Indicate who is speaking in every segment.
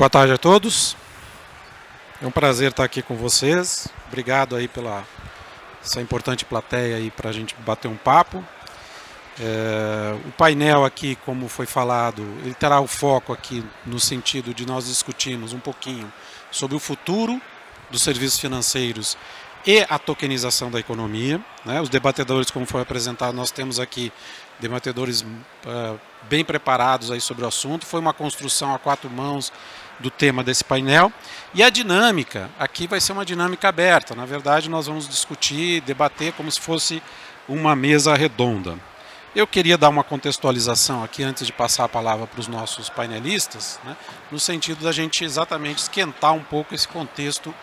Speaker 1: Boa tarde a todos. É um prazer estar aqui com vocês. Obrigado aí pela essa importante plateia aí para a gente bater um papo. O painel aqui, como foi falado, ele terá o foco aqui no sentido de nós discutirmos um pouquinho sobre o futuro dos serviços financeiros e a tokenização da economia, né? Os debatedores, como foi apresentado, nós temos aqui debatedores bem preparados aí sobre o assunto. Foi uma construção a quatro mãos do tema desse painel. E a dinâmica aqui vai ser uma dinâmica aberta. Na verdade, nós vamos discutir, debater como se fosse uma mesa redonda. Eu queria dar uma contextualização aqui antes de passar a palavra para os nossos painelistas, né, no sentido da gente exatamente esquentar um pouco esse contexto,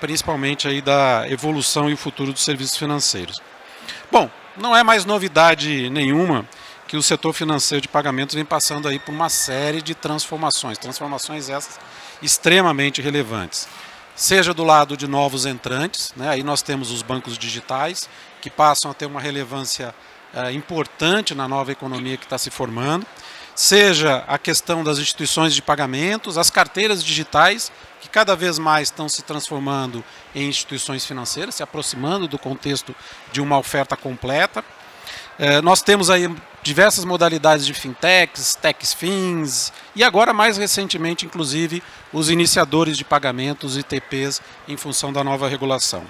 Speaker 1: principalmente aí da evolução e o futuro dos serviços financeiros. Bom, não é mais novidade nenhuma que o setor financeiro de pagamentos vem passando aí por uma série de transformações essas extremamente relevantes. Seja do lado de novos entrantes, né, aí nós temos os bancos digitais, que passam a ter uma relevância importante na nova economia que está se formando, seja a questão das instituições de pagamentos, as carteiras digitais, que cada vez mais estão se transformando em instituições financeiras, se aproximando do contexto de uma oferta completa. Nós temos aí diversas modalidades de fintechs, techfins e agora mais recentemente, inclusive, os iniciadores de pagamentos, ITPs, em função da nova regulação.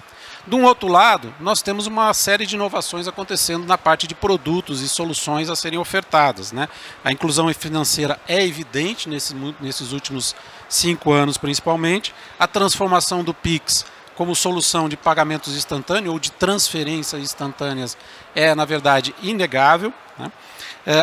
Speaker 1: De um outro lado, nós temos uma série de inovações acontecendo na parte de produtos e soluções a serem ofertadas, né? A inclusão financeira é evidente nesses últimos 5 anos, principalmente. A transformação do Pix como solução de pagamentos instantâneos ou de transferências instantâneas é, na verdade, inegável, né?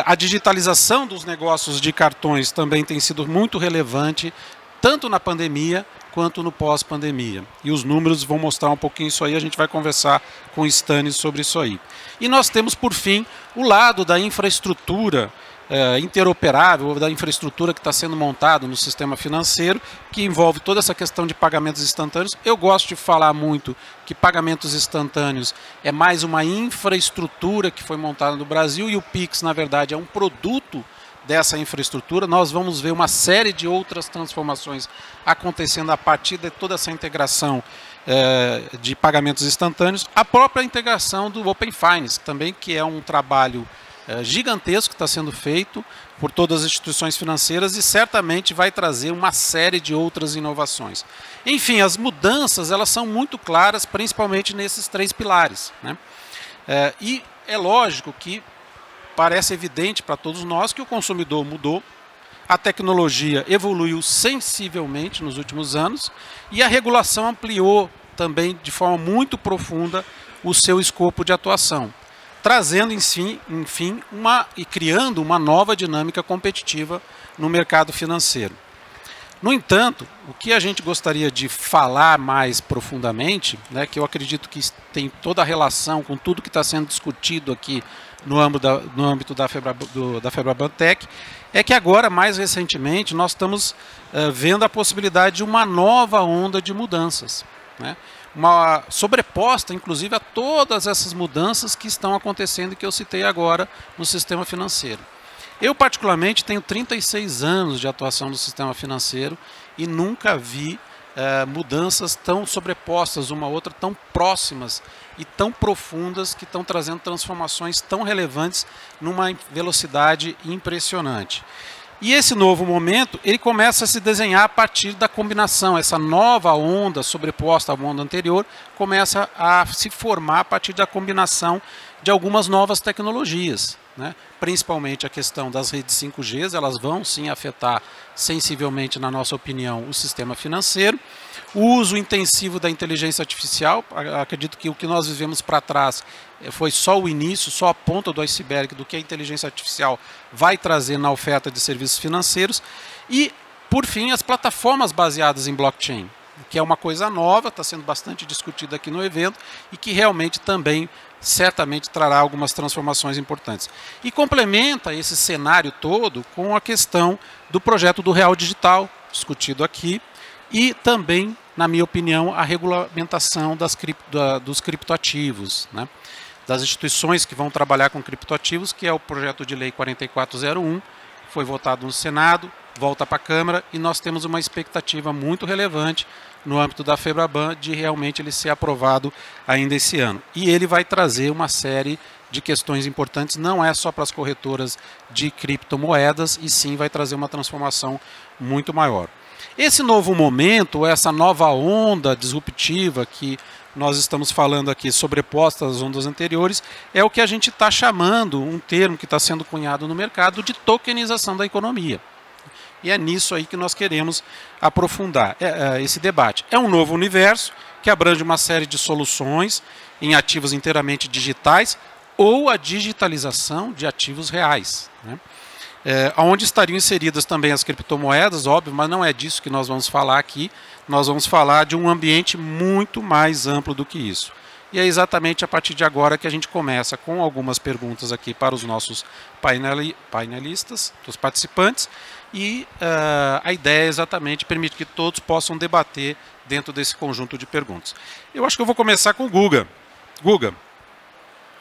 Speaker 1: A digitalização dos negócios de cartões também tem sido muito relevante, tanto na pandemia quanto no pós-pandemia. E os números vão mostrar um pouquinho isso aí, a gente vai conversar com o Stannis sobre isso aí. E nós temos, por fim, o lado da infraestrutura interoperável, ou da infraestrutura que está sendo montada no sistema financeiro, que envolve toda essa questão de pagamentos instantâneos. Eu gosto de falar muito que pagamentos instantâneos é mais uma infraestrutura que foi montada no Brasil e o Pix, na verdade, é um produto dessa infraestrutura. Nós vamos ver uma série de outras transformações acontecendo a partir de toda essa integração de pagamentos instantâneos. A própria integração do Open Finance, também, que é um trabalho gigantesco que está sendo feito por todas as instituições financeiras e certamente vai trazer uma série de outras inovações. Enfim, as mudanças elas são muito claras, principalmente nesses 3 pilares, né? E é lógico que parece evidente para todos nós que o consumidor mudou, a tecnologia evoluiu sensivelmente nos últimos anos e a regulação ampliou também de forma muito profunda o seu escopo de atuação, trazendo, enfim, e criando uma nova dinâmica competitiva no mercado financeiro. No entanto, o que a gente gostaria de falar mais profundamente, né, que eu acredito que tem toda a relação com tudo que está sendo discutido aqui no âmbito da FEBRABAN-TEC, é que agora, mais recentemente, nós estamos vendo a possibilidade de uma nova onda de mudanças, né? Uma sobreposta, inclusive, a todas essas mudanças que estão acontecendo e que eu citei agora no sistema financeiro. Eu, particularmente, tenho 36 anos de atuação no sistema financeiro e nunca vi mudanças tão sobrepostas uma à outra, tão próximas e tão profundas, que estão trazendo transformações tão relevantes numa velocidade impressionante. E esse novo momento, ele começa a se desenhar a partir da combinação. Essa nova onda sobreposta à onda anterior começa a se formar a partir da combinação de algumas novas tecnologias, né? Principalmente a questão das redes 5G, elas vão sim afetar sensivelmente, na nossa opinião, o sistema financeiro. O uso intensivo da inteligência artificial, acredito que o que nós vivemos para trás foi só o início, só a ponta do iceberg do que a inteligência artificial vai trazer na oferta de serviços financeiros. E, por fim, as plataformas baseadas em blockchain, que é uma coisa nova, está sendo bastante discutida aqui no evento e que realmente também certamente trará algumas transformações importantes. E complementa esse cenário todo com a questão do projeto do Real Digital, discutido aqui, e também, na minha opinião, a regulamentação dos criptoativos, né? Das instituições que vão trabalhar com criptoativos, que é o projeto de lei 4401, foi votado no Senado, volta para a Câmara e nós temos uma expectativa muito relevante no âmbito da FEBRABAN de realmente ele ser aprovado ainda esse ano. E ele vai trazer uma série de questões importantes, não é só para as corretoras de criptomoedas, e sim vai trazer uma transformação muito maior. Esse novo momento, essa nova onda disruptiva que nós estamos falando aqui, sobreposta às ondas anteriores, é o que a gente está chamando, um termo que está sendo cunhado no mercado, de tokenização da economia. E é nisso aí que nós queremos aprofundar esse debate. É um novo universo que abrange uma série de soluções em ativos inteiramente digitais ou a digitalização de ativos reais, né? Onde estariam inseridas também as criptomoedas, óbvio, mas não é disso que nós vamos falar aqui. Nós vamos falar de um ambiente muito mais amplo do que isso. E é exatamente a partir de agora que a gente começa com algumas perguntas aqui para os nossos painelistas, os participantes, e a ideia é exatamente permitir que todos possam debater dentro desse conjunto de perguntas. Eu acho que eu vou começar com o Guga. Guga,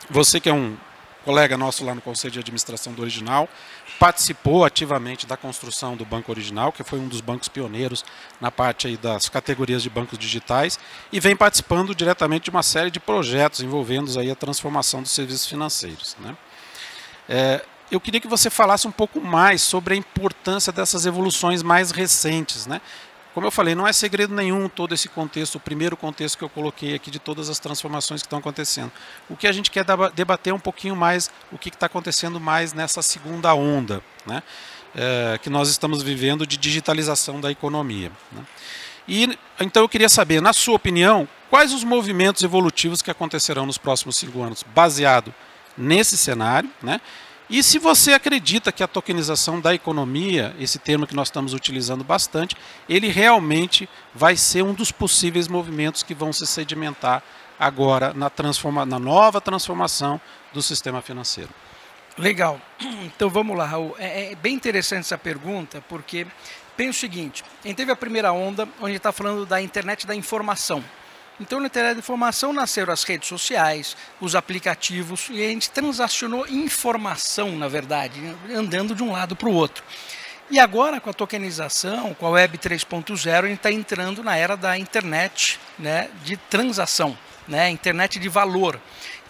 Speaker 1: você que é um colega nosso lá no Conselho de Administração do Original, participou ativamente da construção do Banco Original, que foi um dos bancos pioneiros na parte aí das categorias de bancos digitais, e vem participando diretamente de uma série de projetos envolvendo aí a transformação dos serviços financeiros, né? Eu queria que você falasse um pouco mais sobre a importância dessas evoluções mais recentes, né? Como eu falei, não é segredo nenhum todo esse contexto, o primeiro contexto que eu coloquei aqui de todas as transformações que estão acontecendo. O que a gente quer debater um pouquinho mais, o que está acontecendo mais nessa segunda onda, né? Que nós estamos vivendo de digitalização da economia, né? E então eu queria saber, na sua opinião, quais os movimentos evolutivos que acontecerão nos próximos 5 anos, baseado nesse cenário, né? E se você acredita que a tokenização da economia, esse termo que nós estamos utilizando bastante, ele realmente vai ser um dos possíveis movimentos que vão se sedimentar agora na nova transformação do sistema financeiro.
Speaker 2: Legal. Então vamos lá, Raul. É bem interessante essa pergunta, porque pensa o seguinte, a gente teve a primeira onda, onde está falando da internet da informação. Então, na internet da informação nasceram as redes sociais, os aplicativos, e a gente transacionou informação, na verdade, andando de um lado para o outro. E agora, com a tokenização, com a Web 3.0, a gente está entrando na era da internet, né, de transação, né, internet de valor,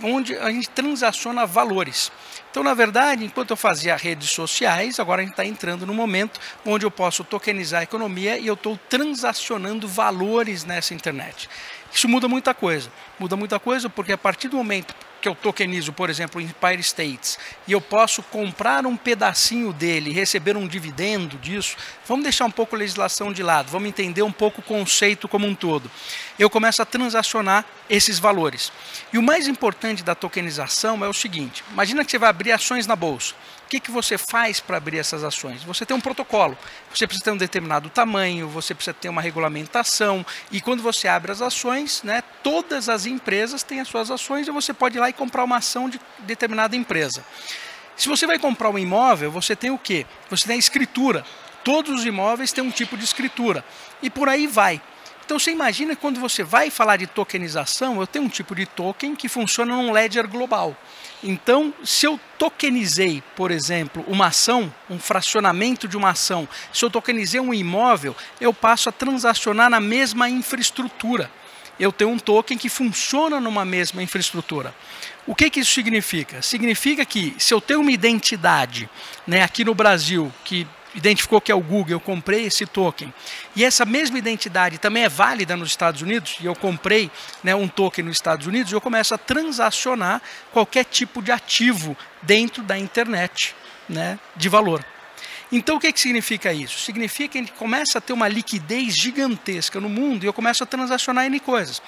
Speaker 2: onde a gente transaciona valores. Então, na verdade, enquanto eu fazia redes sociais, agora a gente está entrando no momento onde eu posso tokenizar a economia e eu estou transacionando valores nessa internet. Isso muda muita coisa. Muda muita coisa porque a partir do momento que eu tokenizo, por exemplo, o Empire States, e eu posso comprar um pedacinho dele e receber um dividendo disso, vamos deixar um pouco a legislação de lado, vamos entender um pouco o conceito como um todo. Eu começo a transacionar esses valores. E o mais importante da tokenização é o seguinte, imagina que você vai abrir ações na bolsa. O que você faz para abrir essas ações? Você tem um protocolo, você precisa ter um determinado tamanho, você precisa ter uma regulamentação, e quando você abre as ações, né, todas as empresas têm as suas ações e você pode ir lá e comprar uma ação de determinada empresa. Se você vai comprar um imóvel, você tem o quê? Você tem a escritura. Todos os imóveis têm um tipo de escritura. E por aí vai. Então você imagina que quando você vai falar de tokenização, eu tenho um tipo de token que funciona num ledger global. Então, se eu tokenizei, por exemplo, uma ação, um fracionamento de uma ação, se eu tokenizei um imóvel, eu passo a transacionar na mesma infraestrutura. Eu tenho um token que funciona numa mesma infraestrutura. O que isso significa? Significa que se eu tenho uma identidade, né, aqui no Brasil, que identificou que é o Google, eu comprei esse token, e essa mesma identidade também é válida nos Estados Unidos, e eu comprei, né, um token nos Estados Unidos, eu começo a transacionar qualquer tipo de ativo dentro da internet, né, de valor. Então o que significa isso? Significa que a gente começa a ter uma liquidez gigantesca no mundo e eu começo a transacionar N coisas.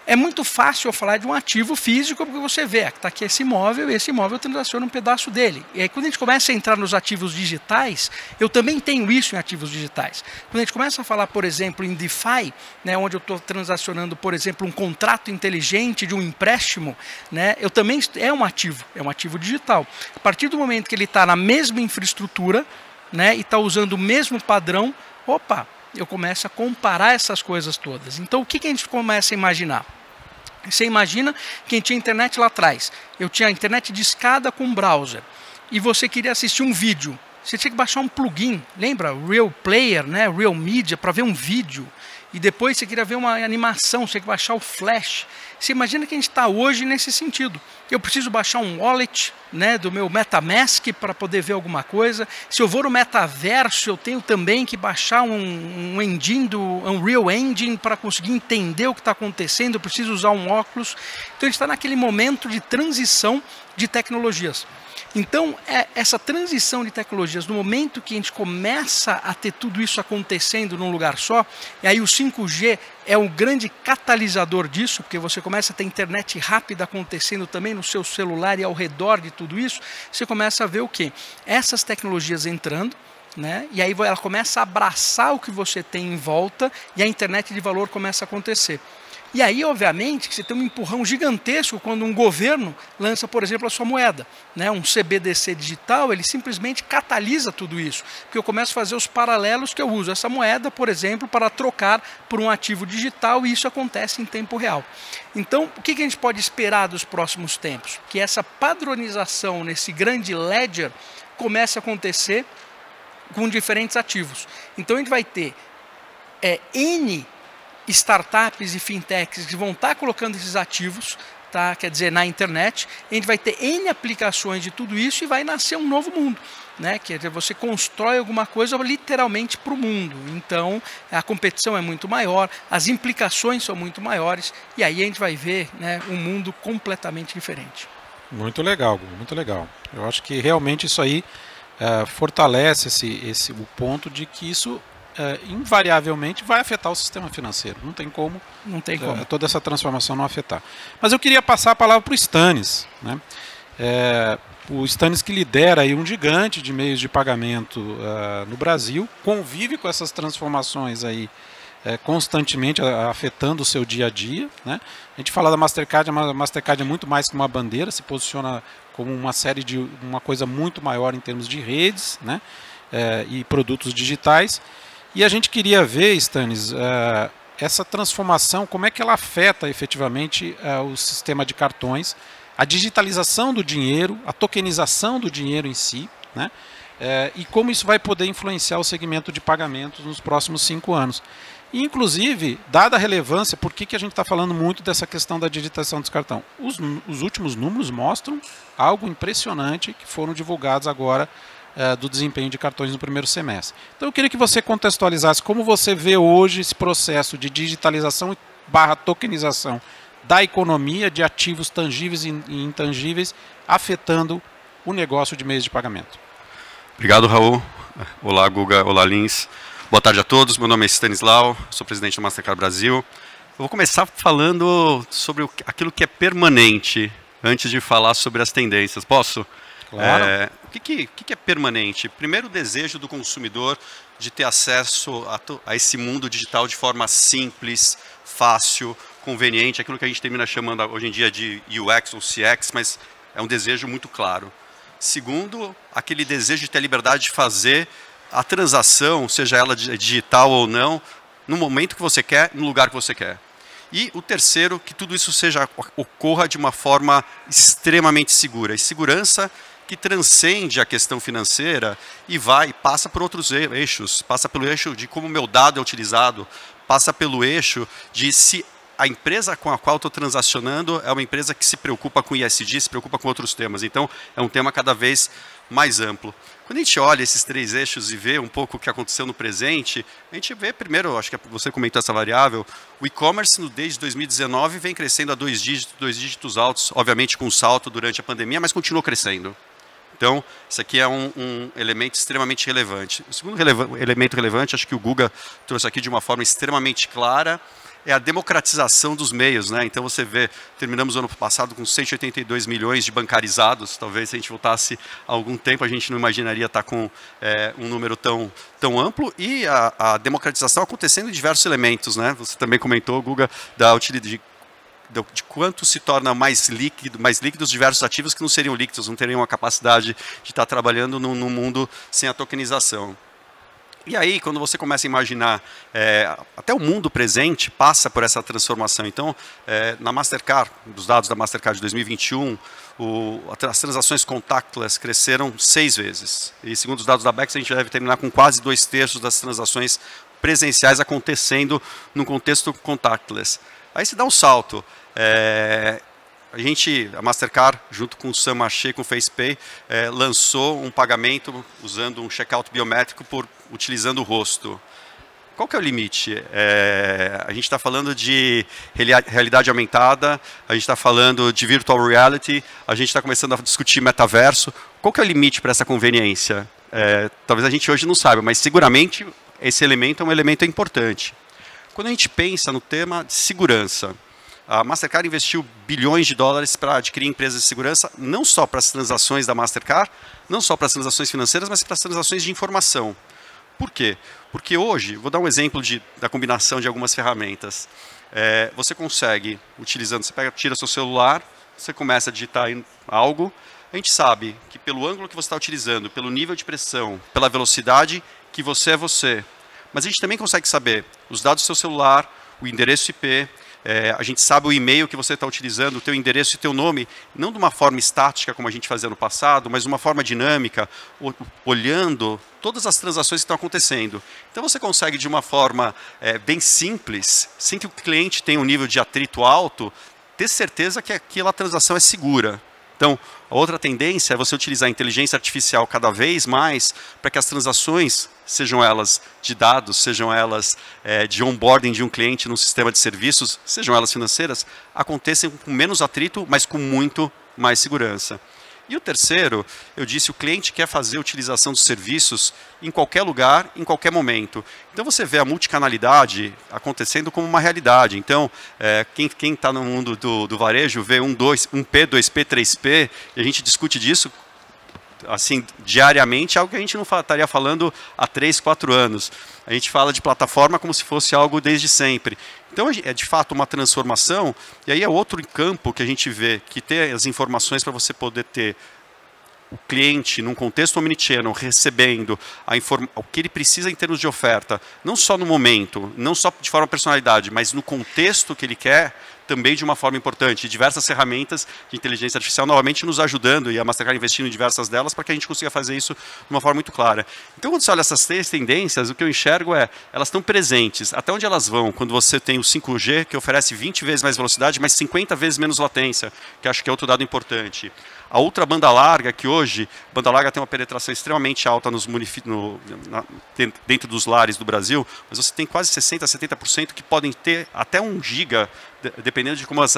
Speaker 2: É muito fácil eu falar de um ativo físico, porque você vê, está aqui esse imóvel, e esse imóvel transaciona um pedaço dele. E aí quando a gente começa a entrar nos ativos digitais, eu também tenho isso em ativos digitais. Quando a gente começa a falar, por exemplo, em DeFi, né, onde eu estou transacionando, por exemplo, um contrato inteligente de um empréstimo, né, eu também é um ativo digital. A partir do momento que ele está na mesma infraestrutura, né, e está usando o mesmo padrão, opa, eu começo a comparar essas coisas todas. Então, o que a gente começa a imaginar? Você imagina que a gente tinha internet lá atrás. Eu tinha internet de escada com browser. E você queria assistir um vídeo. você tinha que baixar um plugin, lembra? Real Player, né? Real Media, para ver um vídeo. E depois você queria ver uma animação, você tinha que baixar o Flash. Você imagina que a gente está hoje nesse sentido. Eu preciso baixar um wallet, né, do meu MetaMask para poder ver alguma coisa. Se eu vou no metaverso, eu tenho também que baixar um engine do Unreal Engine para conseguir entender o que está acontecendo. Eu preciso usar um óculos. Então a gente está naquele momento de transição de tecnologias. Então, essa transição de tecnologias, no momento que a gente começa a ter tudo isso acontecendo num lugar só, e aí o 5G é um grande catalisador disso, porque você começa a ter internet rápida acontecendo também no seu celular e ao redor de tudo isso, você começa a ver o quê? Essas tecnologias entrando, né? E aí ela começa a abraçar o que você tem em volta e a internet de valor começa a acontecer. E aí, obviamente, que você tem um empurrão gigantesco quando um governo lança, por exemplo, a sua moeda. Né? Um CBDC digital, ele simplesmente catalisa tudo isso. Porque eu começo a fazer os paralelos que eu uso essa moeda, por exemplo, para trocar por um ativo digital e isso acontece em tempo real. Então, o que a gente pode esperar dos próximos tempos? Que essa padronização nesse grande ledger comece a acontecer com diferentes ativos. Então, a gente vai ter N startups e fintechs que vão estar colocando esses ativos, tá? Quer dizer, na internet, a gente vai ter N aplicações de tudo isso e vai nascer um novo mundo. Né? Quer dizer, você constrói alguma coisa literalmente para o mundo. Então, a competição é muito maior, as implicações são muito maiores, e aí a gente vai ver, né, um mundo completamente diferente.
Speaker 1: Muito legal, muito legal. Eu acho que realmente isso aí fortalece o ponto de que isso invariavelmente vai afetar o sistema financeiro. Não tem como, toda essa transformação não afetar. Mas eu queria passar a palavra para o Stanis, né? O Stanis, que lidera aí um gigante de meios de pagamento no Brasil, convive com essas transformações aí constantemente afetando o seu dia a dia, né? A gente fala da Mastercard, a Mastercard é muito mais que uma bandeira, se posiciona como uma coisa muito maior em termos de redes, né? E produtos digitais. E a gente queria ver, Stanis, essa transformação, como é que ela afeta efetivamente o sistema de cartões, a digitalização do dinheiro, a tokenização do dinheiro em si, né? E como isso vai poder influenciar o segmento de pagamentos nos próximos 5 anos. E, inclusive, dada a relevância, por que a gente está falando muito dessa questão da digitalização dos cartões? Os últimos números mostram algo impressionante que foram divulgados agora do desempenho de cartões no primeiro semestre. Então eu queria que você contextualizasse como você vê hoje esse processo de digitalização / tokenização da economia de ativos tangíveis e intangíveis afetando o negócio de meios de pagamento.
Speaker 3: Obrigado, Raul. Olá, Guga. Olá, Lins. Boa tarde a todos. Meu nome é Stanislau, sou presidente do Mastercard Brasil. Eu vou começar falando sobre aquilo que é permanente, antes de falar sobre as tendências. Posso?
Speaker 1: Claro.
Speaker 3: O que é permanente? Primeiro, o desejo do consumidor de ter acesso a esse mundo digital de forma simples, fácil, conveniente, aquilo que a gente termina chamando hoje em dia de UX ou CX, mas é um desejo muito claro. Segundo, aquele desejo de ter a liberdade de fazer a transação, seja ela digital ou não, no momento que você quer, no lugar que você quer. E o terceiro, que tudo isso ocorra de uma forma extremamente segura. E segurança que transcende a questão financeira e passa por outros eixos. Passa pelo eixo de como o meu dado é utilizado, passa pelo eixo de se a empresa com a qual estou transacionando é uma empresa que se preocupa com ESG, se preocupa com outros temas. Então, é um tema cada vez mais amplo. Quando a gente olha esses 3 eixos e vê um pouco o que aconteceu no presente, a gente vê primeiro, acho que você comentou essa variável, o e-commerce desde 2019 vem crescendo a 2 dígitos altos, obviamente com um salto durante a pandemia, mas continuou crescendo. Então, isso aqui é um elemento extremamente relevante. O segundo elemento relevante, acho que o Guga trouxe aqui de uma forma extremamente clara, é a democratização dos meios, né? Então você vê, terminamos o ano passado com 182 milhões de bancarizados, talvez se a gente voltasse há algum tempo a gente não imaginaria estar com um número tão amplo, e a democratização acontecendo em diversos elementos, né? Você também comentou, Guga, da utilidade de quanto se torna mais líquidos diversos ativos que não seriam líquidos, não teriam a capacidade de estar trabalhando num mundo sem a tokenização. E aí, quando você começa a imaginar, até o mundo presente passa por essa transformação. Então, na Mastercard, dos dados da Mastercard de 2021, as transações contactless cresceram 6 vezes. E segundo os dados da Bex, a gente deve terminar com quase 2/3 das transações presenciais acontecendo num contexto contactless. Aí se dá um salto. A Mastercard, junto com o Samarché, com o FacePay, lançou um pagamento usando um checkout biométrico utilizando o rosto. Qual que é o limite? A gente está falando de realidade aumentada, a gente está falando de virtual reality, a gente está começando a discutir metaverso. Qual que é o limite para essa conveniência? Talvez a gente hoje não saiba, mas seguramente esse elemento é um elemento importante. Quando a gente pensa no tema de segurança, a Mastercard investiu bilhões de dólares para adquirir empresas de segurança, não só para as transações da Mastercard, não só para as transações financeiras, mas para as transações de informação. Por quê? Porque hoje, vou dar um exemplo da combinação de algumas ferramentas. Você consegue, utilizando, você tira seu celular, você começa a digitar algo, a gente sabe que pelo ângulo que você está utilizando, pelo nível de pressão, pela velocidade, que você é você. Mas a gente também consegue saber os dados do seu celular, o endereço IP, a gente sabe o e-mail que você está utilizando, o teu endereço e o teu nome, não de uma forma estática como a gente fazia no passado, mas de uma forma dinâmica, olhando todas as transações que estão acontecendo. Então você consegue de uma forma bem simples, sem que o cliente tenha um nível de atrito alto, ter certeza que aquela transação é segura. Então, a outra tendência é você utilizar a inteligência artificial cada vez mais para que as transações, sejam elas de dados, sejam elas de onboarding de um cliente num sistema de serviços, sejam elas financeiras, aconteçam com menos atrito, mas com muito mais segurança. E o terceiro, eu disse, o cliente quer fazer a utilização dos serviços em qualquer lugar, em qualquer momento. Então você vê a multicanalidade acontecendo como uma realidade. Então, quem está no mundo do varejo vê 1P, 2P, 3P, e a gente discute disso assim, diariamente, algo que a gente não estaria falando há 3, 4 anos. A gente fala de plataforma como se fosse algo desde sempre. Então, é de fato uma transformação, e aí é outro campo que a gente vê, que ter as informações para você poder ter o cliente, num contexto omnichannel, recebendo o que ele precisa em termos de oferta, não só no momento, não só de forma personalidade, mas no contexto que ele quer, também de uma forma importante. Diversas ferramentas de inteligência artificial novamente nos ajudando, e a Mastercard investindo em diversas delas, para que a gente consiga fazer isso de uma forma muito clara. Então, quando você olha essas 3 tendências, o que eu enxergo elas estão presentes. Até onde elas vão? Quando você tem o 5G, que oferece 20 vezes mais velocidade, mas 50 vezes menos latência, que acho que é outro dado importante. A outra banda larga, que hoje, banda larga tem uma penetração extremamente alta dentro dos lares do Brasil, mas você tem quase 60%, 70% que podem ter até 1 giga, dependendo de como as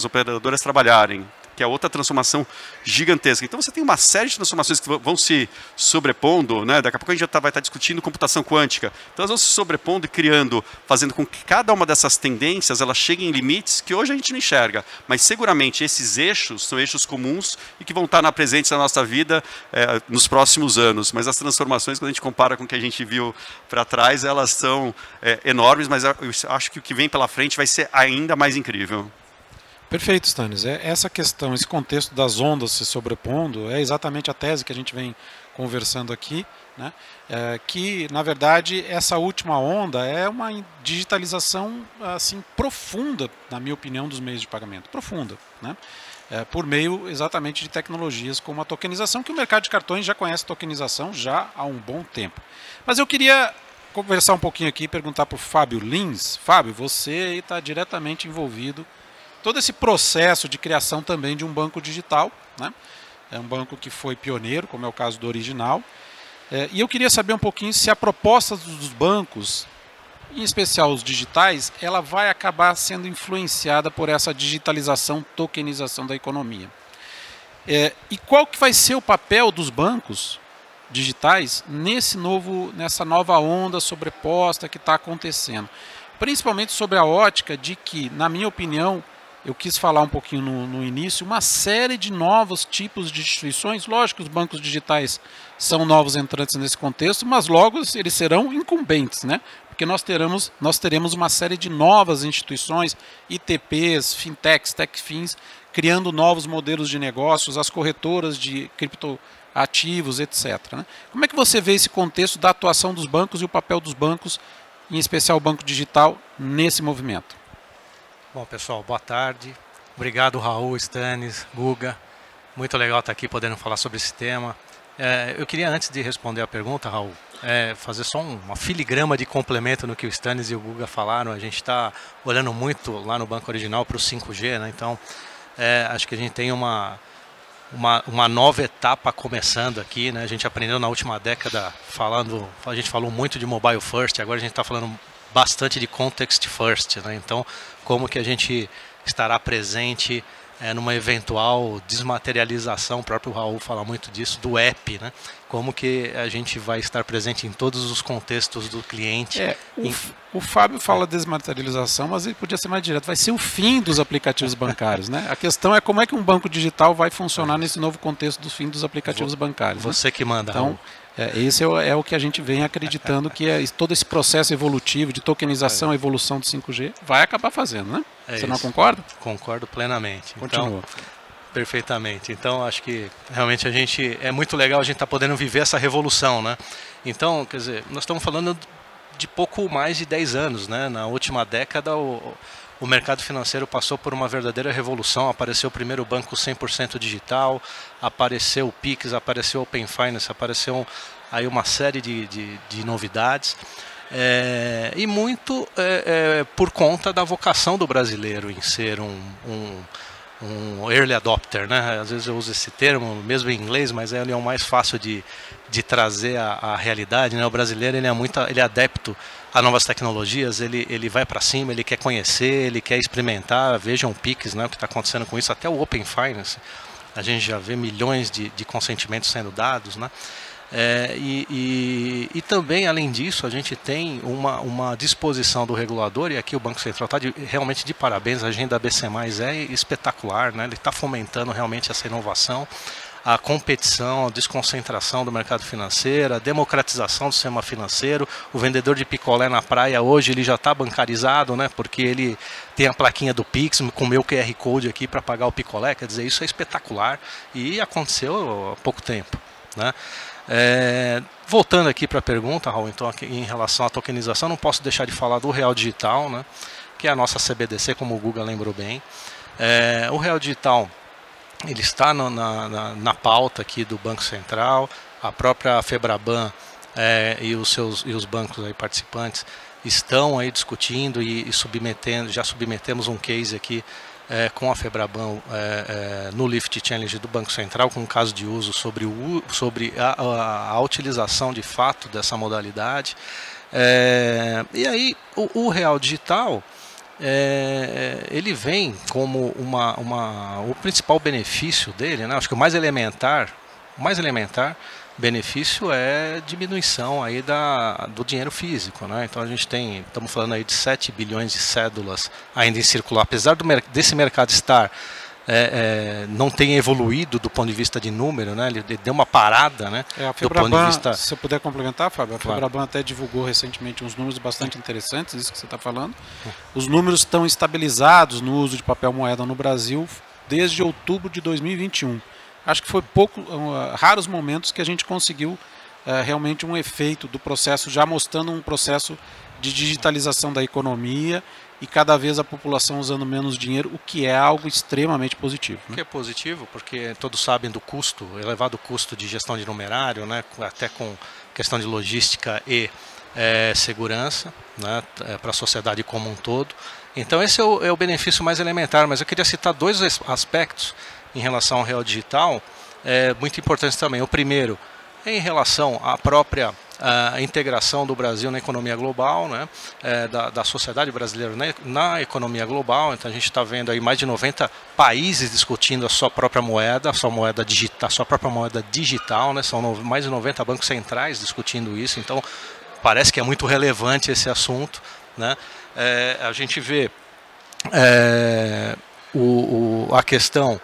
Speaker 3: operadoras trabalharem, que é outra transformação gigantesca. Então você tem uma série de transformações que vão se sobrepondo, né? Daqui a pouco a gente já vai estar discutindo computação quântica. Então elas vão se sobrepondo e criando, fazendo com que cada uma dessas tendências ela chegue em limites que hoje a gente não enxerga. Mas seguramente esses eixos são eixos comuns e que vão estar na presente da nossa vida nos próximos anos. Mas as transformações, quando a gente compara com o que a gente viu para trás, elas são enormes, mas eu acho que o que vem pela frente vai ser ainda mais incrível.
Speaker 1: Perfeito, Stanis. Essa questão, esse contexto das ondas se sobrepondo, é exatamente a tese que a gente vem conversando aqui, né? Que, na verdade, essa última onda é uma digitalização assim, profunda, na minha opinião, dos meios de pagamento. Profunda, né? Por meio exatamente de tecnologias como a tokenização, que o mercado de cartões já conhece tokenização já há um bom tempo. Mas eu queria conversar um pouquinho aqui e perguntar para o Fábio Lins. Fábio, você está diretamente envolvido todo esse processo de criação também de um banco digital, né? É um banco que foi pioneiro, como é o caso do Original. E eu queria saber um pouquinho se a proposta dos bancos, em especial os digitais, ela vai acabar sendo influenciada por essa digitalização, tokenização da economia. E qual que vai ser o papel dos bancos digitais nessa nova onda sobreposta que está acontecendo? Principalmente sobre a ótica de que, na minha opinião, eu quis falar um pouquinho no início, uma série de novos tipos de instituições. Lógico que os bancos digitais são novos entrantes nesse contexto, mas logo eles serão incumbentes, né? Porque nós teremos uma série de novas instituições, ITPs, fintechs, techfins, criando novos modelos de negócios, as corretoras de criptoativos ativos, etc. Né? Como é que você vê esse contexto da atuação dos bancos e o papel dos bancos, em especial o banco digital, nesse movimento?
Speaker 4: Bom, pessoal, boa tarde. Obrigado, Raul, Stanis, Guga. Muito legal estar aqui podendo falar sobre esse tema. Eu queria, antes de responder a pergunta, Raul, fazer só uma filigrama de complemento no que o Stanis e o Guga falaram. A gente está olhando muito lá no Banco Original para o 5G, né? Então acho que a gente tem uma nova etapa começando aqui, né? A gente aprendeu na última década a gente falou muito de mobile first, agora a gente está falando bastante de context first, né? Então, como que a gente estará presente numa eventual desmaterialização, o próprio Raul fala muito disso, do app, né? Como que a gente vai estar presente em todos os contextos do cliente.
Speaker 1: O Fábio fala desmaterialização, mas ele podia ser mais direto. Vai ser o fim dos aplicativos bancários, né? A questão é como é que um banco digital vai funcionar nesse novo contexto do fim dos aplicativos bancários.
Speaker 4: Você, né? Que manda,
Speaker 1: então,
Speaker 4: Raul.
Speaker 1: Esse é o que a gente vem acreditando que todo esse processo evolutivo de tokenização, evolução do 5G, vai acabar fazendo, né? Você não concorda?
Speaker 4: Concordo plenamente.
Speaker 1: Continua.
Speaker 4: Então, perfeitamente. Então, acho que realmente é muito legal a gente estar podendo viver essa revolução, né? Então, quer dizer, nós estamos falando de pouco mais de 10 anos, né? Na última década, o mercado financeiro passou por uma verdadeira revolução. Apareceu o primeiro banco 100% digital, apareceu o Pix, apareceu o Open Finance, apareceu aí uma série de novidades. E muito por conta da vocação do brasileiro em ser um early adopter, né? Às vezes eu uso esse termo, mesmo em inglês, mas ele é o mais fácil de trazer a realidade, né? O brasileiro ele é adepto a novas tecnologias, ele vai para cima, ele quer conhecer, ele quer experimentar. Vejam o Pix, né? O que está acontecendo com isso, até o Open Finance, a gente já vê milhões de consentimentos sendo dados, né? E também, além disso, a gente tem uma disposição do regulador, e aqui o Banco Central está realmente de parabéns. A agenda BC+, é espetacular, né? Ele está fomentando realmente essa inovação, a competição, a desconcentração do mercado financeiro, a democratização do sistema financeiro. O vendedor de picolé na praia hoje ele já está bancarizado, né? Porque ele tem a plaquinha do Pix com o meu QR Code aqui para pagar o picolé. Quer dizer, isso é espetacular e aconteceu há pouco tempo, né? Voltando aqui para a pergunta, Raul, então, aqui, em relação à tokenização, não posso deixar de falar do Real Digital, né, que é a nossa CBDC, como o Guga lembrou bem. O Real Digital ele está na pauta aqui do Banco Central, a própria Febraban e os bancos aí participantes estão aí discutindo e submetendo, já submetemos um case aqui com a Febraban no Lift Challenge do Banco Central, com um caso de uso sobre a utilização de fato dessa modalidade. E aí o Real Digital ele vem como o principal benefício dele, né? Acho que o mais elementar benefício é diminuição aí do dinheiro físico, né? Então estamos falando aí de 7 bilhões de cédulas ainda em circular, apesar desse mercado estar não tem evoluído do ponto de vista de número, né? Ele deu uma parada, né?
Speaker 1: A Febraban, se você puder complementar, Fábio, a Febraban até divulgou recentemente uns números bastante interessantes, isso que você está falando. Os números estão estabilizados no uso de papel moeda no Brasil desde outubro de 2021. Acho que foi raros momentos que a gente conseguiu realmente um efeito do processo, já mostrando um processo de digitalização da economia e cada vez a população usando menos dinheiro, o que é algo extremamente positivo, né?
Speaker 4: O que é positivo, porque todos sabem do custo, elevado custo de gestão de numerário, né, até com questão de logística e segurança, né, para a sociedade como um todo. Então esse é o benefício mais elementar, mas eu queria citar dois aspectos em relação ao Real Digital, muito importantes também. O primeiro é em relação à própria integração do Brasil na economia global, né, da sociedade brasileira na economia global. Então a gente está vendo aí mais de 90 países discutindo a sua própria moeda, a sua própria moeda digital, né, são mais de 90 bancos centrais discutindo isso. Então parece que é muito relevante esse assunto, né? A gente vê a questão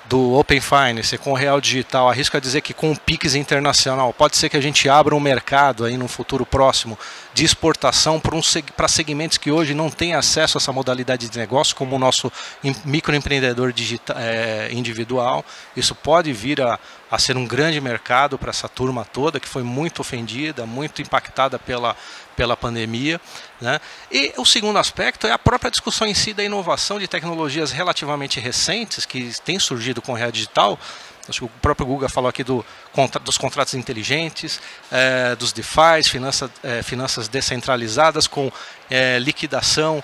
Speaker 4: do Open Finance com o Real Digital. Arrisco a dizer que com o Pix internacional pode ser que a gente abra um mercado aí no futuro próximo de exportação para segmentos que hoje não têm acesso a essa modalidade de negócio, como o nosso microempreendedor individual. Isso pode vir a a ser um grande mercado para essa turma toda, que foi muito ofendida, muito impactada pela pandemia, né? E o segundo aspecto é a própria discussão em si da inovação de tecnologias relativamente recentes, que tem surgido com o Real Digital. Acho que o próprio Guga falou aqui dos contratos inteligentes, dos DeFi, finanças descentralizadas com liquidação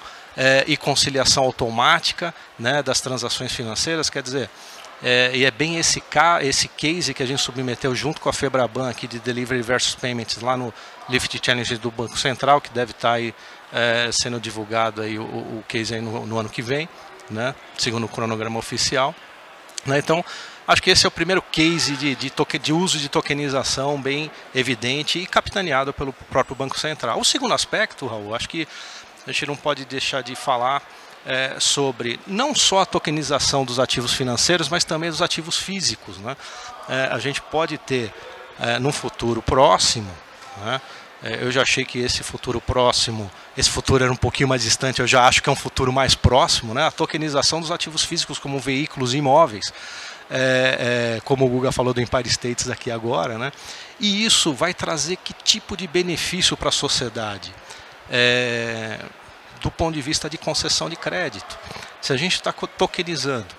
Speaker 4: e conciliação automática, né, das transações financeiras. Quer dizer, e é bem esse case que a gente submeteu junto com a Febraban aqui de Delivery versus Payments lá no Lift Challenge do Banco Central, que deve estar aí sendo divulgado aí o case aí no ano que vem, né, segundo o cronograma oficial, né? Então, acho que esse é o primeiro case de uso de tokenização bem evidente e capitaneado pelo próprio Banco Central. O segundo aspecto, Raul, acho que a gente não pode deixar de falar sobre não só a tokenização dos ativos financeiros, mas também dos ativos físicos, né? A gente pode ter, num futuro próximo, né? Eu já achei que esse futuro era um pouquinho mais distante, eu já acho que é um futuro mais próximo, né? A tokenização dos ativos físicos como veículos imóveis, como o Guga falou do Empire States aqui agora, né? E isso vai trazer que tipo de benefício para a sociedade? Do ponto de vista de concessão de crédito. Se a gente está tokenizando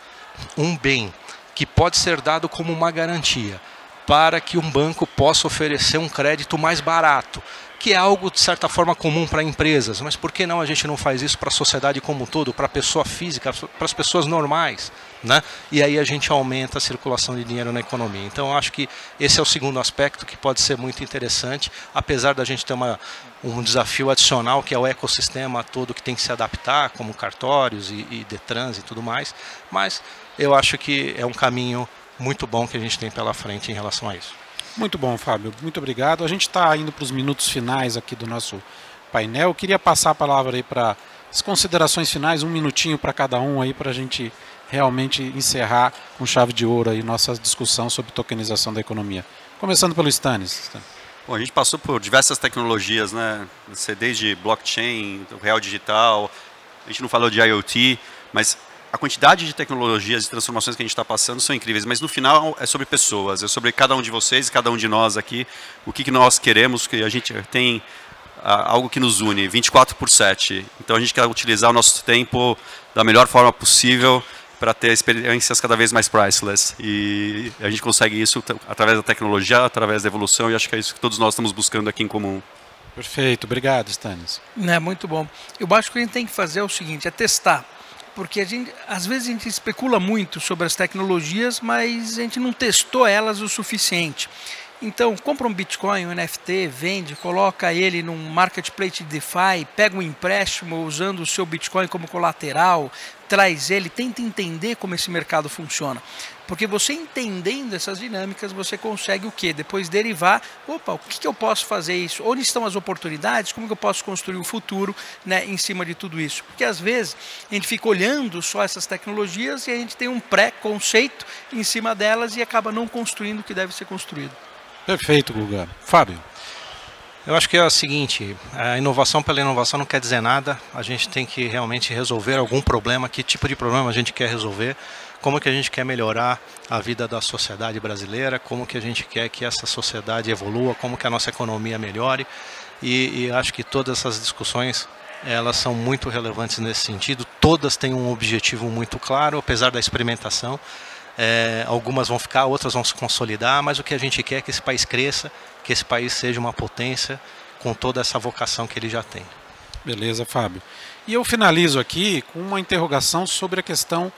Speaker 4: um bem que pode ser dado como uma garantia para que um banco possa oferecer um crédito mais barato, que é algo de certa forma comum para empresas, mas por que não a gente não faz isso para a sociedade como um todo, para a pessoa física, para as pessoas normais, né? E aí a gente aumenta a circulação de dinheiro na economia. Então eu acho que esse é o segundo aspecto que pode ser muito interessante, apesar da gente ter um desafio adicional, que é o ecossistema todo que tem que se adaptar, como cartórios e Detrans e tudo mais, mas eu acho que é um caminho muito bom que a gente tem pela frente em relação a isso.
Speaker 1: Muito bom, Fábio. Muito obrigado. A gente está indo para os minutos finais aqui do nosso painel. Eu queria passar a palavra aí para as considerações finais, um minutinho para cada um aí, para a gente realmente encerrar com chave de ouro aí nossa discussão sobre tokenização da economia. Começando pelo Stanis.
Speaker 3: Bom, a gente passou por diversas tecnologias, né? Desde blockchain, o Real Digital, a gente não falou de IoT, mas a quantidade de tecnologias e transformações que a gente está passando são incríveis, mas no final é sobre pessoas, é sobre cada um de vocês e cada um de nós aqui, o que nós queremos, que a gente tem algo que nos une, 24/7. Então a gente quer utilizar o nosso tempo da melhor forma possível para ter experiências cada vez mais priceless. E a gente consegue isso através da tecnologia, através da evolução, e acho que é isso que todos nós estamos buscando aqui em comum.
Speaker 1: Perfeito, obrigado, Stanis.
Speaker 2: Muito bom. Eu acho que a gente tem que fazer o seguinte, é testar. Porque às vezes a gente especula muito sobre as tecnologias, mas a gente não testou elas o suficiente. Então, compra um Bitcoin, um NFT, vende, coloca ele num marketplace de DeFi, pega um empréstimo usando o seu Bitcoin como colateral, traz ele, tenta entender como esse mercado funciona. Porque você entendendo essas dinâmicas, você consegue o quê? Depois derivar, opa, o que eu posso fazer isso? Onde estão as oportunidades? Como que eu posso construir o futuro, né, em cima de tudo isso? Porque às vezes a gente fica olhando só essas tecnologias e a gente tem um pré-conceito em cima delas e acaba não construindo o que deve ser construído.
Speaker 1: Perfeito, Guga. Fábio.
Speaker 4: Eu acho que é o seguinte, a inovação pela inovação não quer dizer nada, a gente tem que realmente resolver algum problema, que tipo de problema a gente quer resolver, como que a gente quer melhorar a vida da sociedade brasileira, como que a gente quer que essa sociedade evolua, como que a nossa economia melhore, e acho que todas essas discussões, elas são muito relevantes nesse sentido, todas têm um objetivo muito claro, apesar da experimentação. Algumas vão ficar, outras vão se consolidar, mas o que a gente quer é que esse país cresça, que esse país seja uma potência com toda essa vocação que ele já tem.
Speaker 1: Beleza, Fábio. E eu finalizo aqui com uma interrogação sobre a questão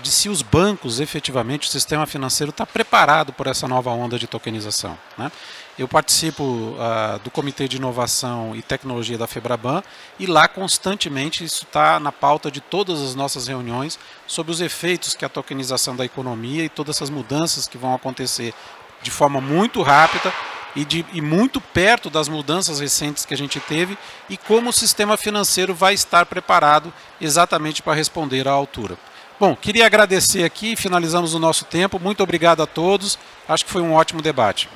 Speaker 1: de se os bancos, efetivamente, o sistema financeiro está preparado por essa nova onda de tokenização, né? Eu participo do Comitê de Inovação e Tecnologia da Febraban e lá constantemente isso está na pauta de todas as nossas reuniões sobre os efeitos que a tokenização da economia e todas essas mudanças que vão acontecer de forma muito rápida e muito perto das mudanças recentes que a gente teve e como o sistema financeiro vai estar preparado exatamente para responder à altura. Bom, queria agradecer aqui, finalizamos o nosso tempo, muito obrigado a todos, acho que foi um ótimo debate.